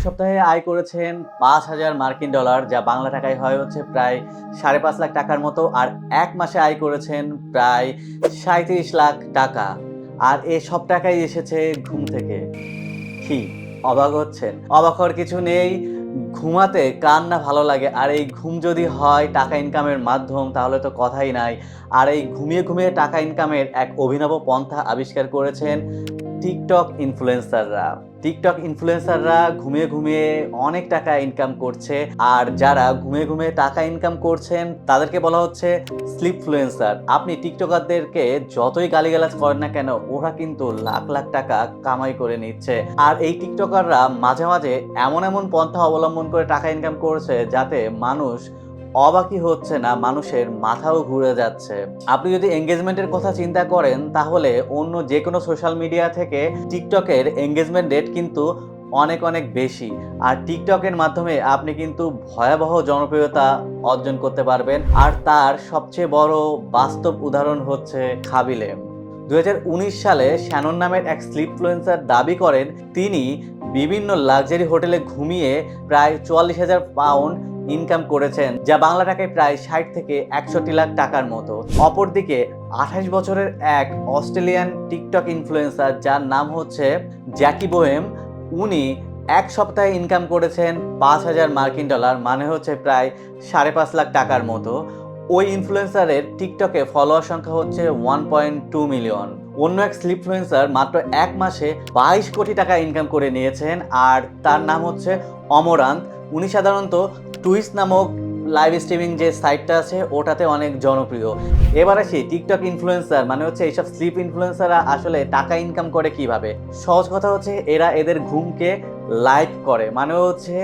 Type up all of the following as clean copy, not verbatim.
সপ্তাহে আয় করেছেন $৫,০০০ যা বাংলা টাকায় হয় হচ্ছে প্রায় ৫.৫ লাখ টাকার মতো। আর ১ মাসে আয় করেছেন প্রায় ৩৭ লাখ টাকা। আর এই সব টাকাই এসেছে ঘুম থেকে। কি অবাক হচ্ছেন? অবাক হওয়ার কিছু নেই। ঘুমাতে কার না ভালো লাগে? আর এই ঘুম যদি হয় টাকা ইনকামের মাধ্যম তাহলে তো কথাই নাই। আর এই ঘুমিয়ে, ঘুমিয়ে টাকা ইনকামের এক অভিনব পন্থা আবিষ্কার করেছেন টিকটক ইনফ্লুয়েন্সাররা। টিকটক ইনফ্লুয়েন্সাররা ঘুমিয়ে, ঘুমিয়ে অনেক টাকা ইনকাম করছে। আর যারা ঘুমিয়ে, ঘুমিয়ে টাকা ইনকাম করছেন তাদেরকে বলা হচ্ছে স্লিপফ্লুয়েন্সার। আপনি টিকটকারদেরকে যতই গালিগালাজ করেন না কেন, ওরা কিন্তু লাখ, লাখ টাকা কামাই করে নিচ্ছে। আর এই টিকটকাররা মাঝে, মাঝে এমন, এমন পন্থা অবলম্বন করে টাকা ইনকাম করছে যাতে মানুষ অবাকই হচ্ছে না, মানুষের মাথাও ঘুরে যাচ্ছে। আপনি যদি এঙ্গেজমেন্টের কথা চিন্তা করেন তাহলে অন্য যে কোনো সোশ্যাল মিডিয়া থেকে টিকটকের এঙ্গেজমেন্ট রেট কিন্তু অনেক অনেক বেশি। আর টিকটকের মাধ্যমে আপনি কিন্তু ভয়াবহ জনপ্রিয়তা অর্জন করতে পারবেন। আর তার সবচেয়ে বড় বাস্তব উদাহরণ হচ্ছে খাবিলে। ২০১৯ সালে শ্যানন নামের এক স্লিপফ্লুয়েন্সার দাবি করেন তিনি বিভিন্ন লাক্সারি হোটেলে ঘুমিয়ে প্রায় ৪৪,০০০ পাউন্ড ইনকাম করেছেন, যা বাংলা টাকায় প্রায় ৬০ থেকে ৬১ লাখ টাকার মতো। অপরদিকে ২৮ বছরের এক অস্ট্রেলিয়ান টিকটক ইনফ্লুয়েন্সার যার নাম হচ্ছে জ্যাকি বোহেম, উনি এক সপ্তাহে ইনকাম করেছেন $৫,০০০ মানে হচ্ছে প্রায় ৫.৫ লাখ টাকার মতো। ওই ইনফ্লুয়েন্সারের টিকটকে ফলোয়ার সংখ্যা হচ্ছে 1.2 মিলিয়ন। অন্য এক স্লিপফ্লুয়েন্সার মাত্র এক মাসে ২২ কোটি টাকা ইনকাম করে নিয়েছেন, আর তার নাম হচ্ছে অমরান্ত। উনি সাধারণত টুইস্ট নামক লাইভ স্ট্রিমিং যে সাইটটা আছে ওটাতে অনেক জনপ্রিয়। এবার আসি টিকটক ইনফ্লুয়েন্সার মানে হচ্ছে এইসব স্লিপ ইনফ্লুয়েন্সাররা আসলে টাকা ইনকাম করে কিভাবে। সহজ কথা হচ্ছে এরা এদের ঘুমকে লাইভ করে, মানে হচ্ছে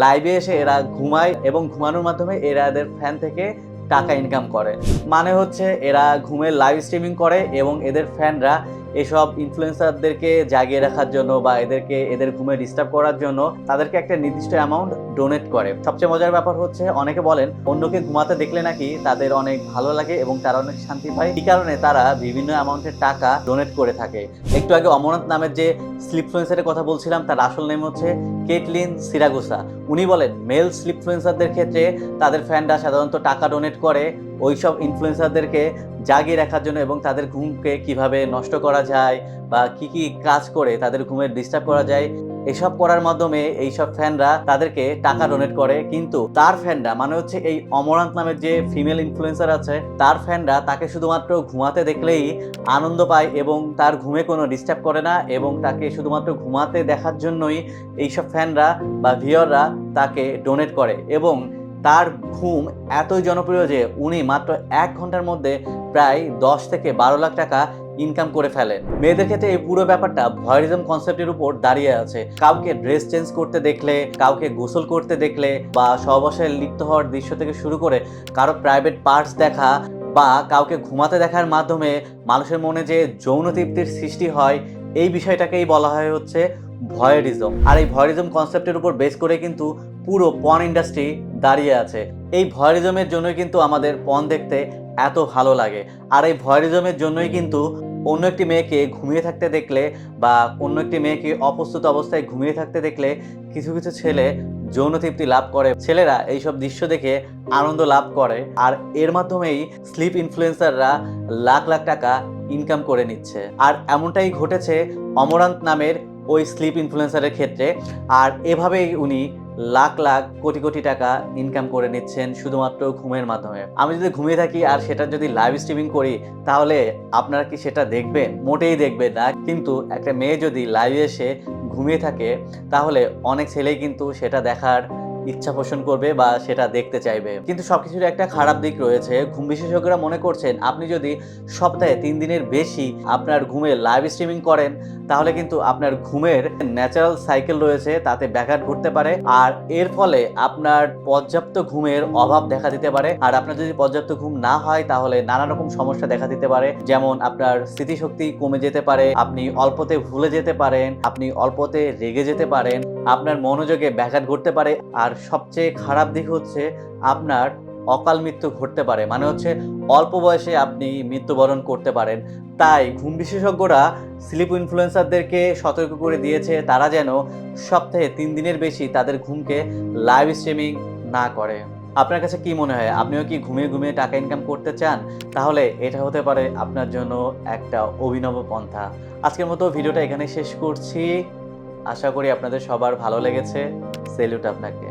লাইভে এসে এরা ঘুমায় এবং ঘুমানোর মাধ্যমে এরা এদের ফ্যান থেকে টাকা ইনকাম করে। মানে হচ্ছে এরা ঘুমের লাইভ স্ট্রিমিং করে এবং এদের ফ্যানরা এসব ইনফ্লুয়েন্সারদেরকে জাগিয়ে রাখার জন্য বা এদেরকে এদের ঘুমে ডিস্টার্ব করার জন্য তাদেরকে একটা নির্দিষ্ট অ্যামাউন্ট ডোনেট করে। সবচেয়ে মজার ব্যাপার হচ্ছে অনেকে বলেন অন্যকে ঘুমাতে দেখলে নাকি তাদের অনেক ভালো লাগে এবং তারা অনেক শান্তি পায়, এই কারণে তারা বিভিন্ন অ্যামাউন্টের টাকা ডোনেট করে থাকে। একটু আগে অমরনাথ নামের যে স্লিপফ্লুয়েন্সারের কথা বলছিলাম তার আসল নেম হচ্ছে কেটলিন সিরাগুসা। উনি বলেন মেল স্লিপফ্লুয়েন্সারদের ক্ষেত্রে তাদের ফ্যানরা সাধারণত টাকা ডোনেট করে ওইসব ইনফ্লুয়েন্সারদেরকে জাগিয়ে রাখার জন্য এবং তাদের ঘুমকে কিভাবে নষ্ট করা যায় বা কি কি কাজ করে তাদের ঘুমের ডিস্টার্ব করা যায় এসব করার মাধ্যমে এইসব ফ্যানরা তাদেরকে টাকা ডোনেট করে। কিন্তু তার ফ্যানরা মানে হচ্ছে এই অমরান্ত নামের যে ফিমেল ইনফ্লুয়েন্সার আছে তার ফ্যানরা তাকে শুধুমাত্র ঘুমাতে দেখলেই আনন্দ পায় এবং তার ঘুমে কোনো ডিস্টার্ব করে না এবং তাকে শুধুমাত্র ঘুমাতে দেখার জন্যই এইসব ফ্যানরা বা ভিউয়াররা তাকে ডোনেট করে। এবং তার ঘুম এতই জনপ্রিয় যে উনি মাত্র ১ ঘন্টার মধ্যে প্রায় ১০ থেকে ১২ লাখ টাকা ইনকাম করে ফেলেন। মেয়েদের ক্ষেত্রে এই পুরো ব্যাপারটা ভয়েরিজম কনসেপ্টের উপর দাঁড়িয়ে আছে। কাউকে ড্রেস চেঞ্জ করতে দেখলে, কাউকে গোসল করতে দেখলে বা সহবাসে লিপ্ত হওয়ার দৃশ্য থেকে শুরু করে কারো প্রাইভেট পার্টস দেখা বা কাউকে ঘুমাতে দেখার মাধ্যমে মানুষের মনে যে যৌন তৃপ্তির সৃষ্টি হয়, এই বিষয়টাকেই বলা হয় হচ্ছে ভয়েরিজম। আর এই ভয়েরিজম কনসেপ্টের উপর বেস করে কিন্তু পুরো পর্ন ইন্ডাস্ট্রি দাঁড়িয়ে আছে। এই ভয়েরিজমের জন্যই কিন্তু আমাদের পর্ন দেখতে এত ভালো লাগে। আর এই ভয়েরিজমের জন্যই কিন্তু অন্য একটি মেয়েকে ঘুমিয়ে থাকতে দেখলে বা অন্য একটি মেয়েকে অপ্রস্তুত অবস্থায় ঘুমিয়ে থাকতে দেখলে কিছু কিছু ছেলে যৌন তৃপ্তি লাভ করে। ছেলেরা এইসব দৃশ্য দেখে আনন্দ লাভ করে আর এর মাধ্যমেই স্লিপ ইনফ্লুয়েন্সাররা লাখ লাখ টাকা ইনকাম করে নিচ্ছে। আর এমনটাই ঘটেছে অমরান্ত নামের ওই স্লিপ ইনফ্লুয়েন্সারের ক্ষেত্রে। আর এভাবেই উনি লাখ লাখ কোটি কোটি টাকা ইনকাম করে নিচ্ছেন শুধুমাত্র ঘুমের মাধ্যমে। আমি যদি ঘুমিয়ে থাকি আর সেটা যদি লাইভ স্ট্রিমিং করি তাহলে আপনারা কি সেটা দেখবেন? মোটেই দেখবেন না। কিন্তু একটা মেয়ে যদি লাইভে এসে ঘুমিয়ে থাকে তাহলে অনেক ছেলেই কিন্তু সেটা দেখার ইচ্ছা পোষণ করবে বা সেটা দেখতে চাইবে। কিন্তু সবকিছুর একটা খারাপ দিক রয়েছে। ঘুম বিশেষজ্ঞরা মনে করছেন আপনি যদি সপ্তাহে ৩ দিনের বেশি আপনার ঘুমের লাইভ স্ট্রিমিং করেন তাহলে কিন্তু আপনার ঘুমের ন্যাচারাল সাইকেল রয়েছে তাতে ব্যাঘাত ঘটতে পারে। আর এর ফলে আপনার পর্যাপ্ত ঘুমের অভাব দেখা দিতে পারে। আর আপনার যদি পর্যাপ্ত ঘুম না হয় তাহলে নানা রকম সমস্যা দেখা দিতে পারে, যেমন আপনার স্মৃতিশক্তি কমে যেতে পারে, আপনি অল্পতে ভুলে যেতে পারেন, আপনি অল্পতে রেগে যেতে পারেন, আপনার মনোযোগে ব্যাঘাত ঘটতে পারে। আর সবচেয়ে খারাপ দিক হচ্ছে আপনার অকাল মৃত্যু ঘটতে পারে, মানে হচ্ছে অল্প বয়সে আপনি মৃত্যুবরণ করতে পারেন। তাই ঘুম বিশেষজ্ঞরা স্লিপ ইনফ্লুয়েন্সারদেরকে সতর্ক করে দিয়েছে তারা যেন সপ্তাহে 3 দিনের বেশি তাদের ঘুমকে লাইভ স্ট্রিমিং না করে। আপনার কাছে কি মনে হয়, আপনিও কি ঘুমিয়ে ঘুমিয়ে টাকা ইনকাম করতে চান? তাহলে এটা হতে পারে আপনার জন্য একটা অভিনব পন্থা। আজকের মতো ভিডিওটা এখানেই শেষ করছি। আশা করি আপনাদের সবার ভালো লেগেছে। সেলিউট আপনাকে।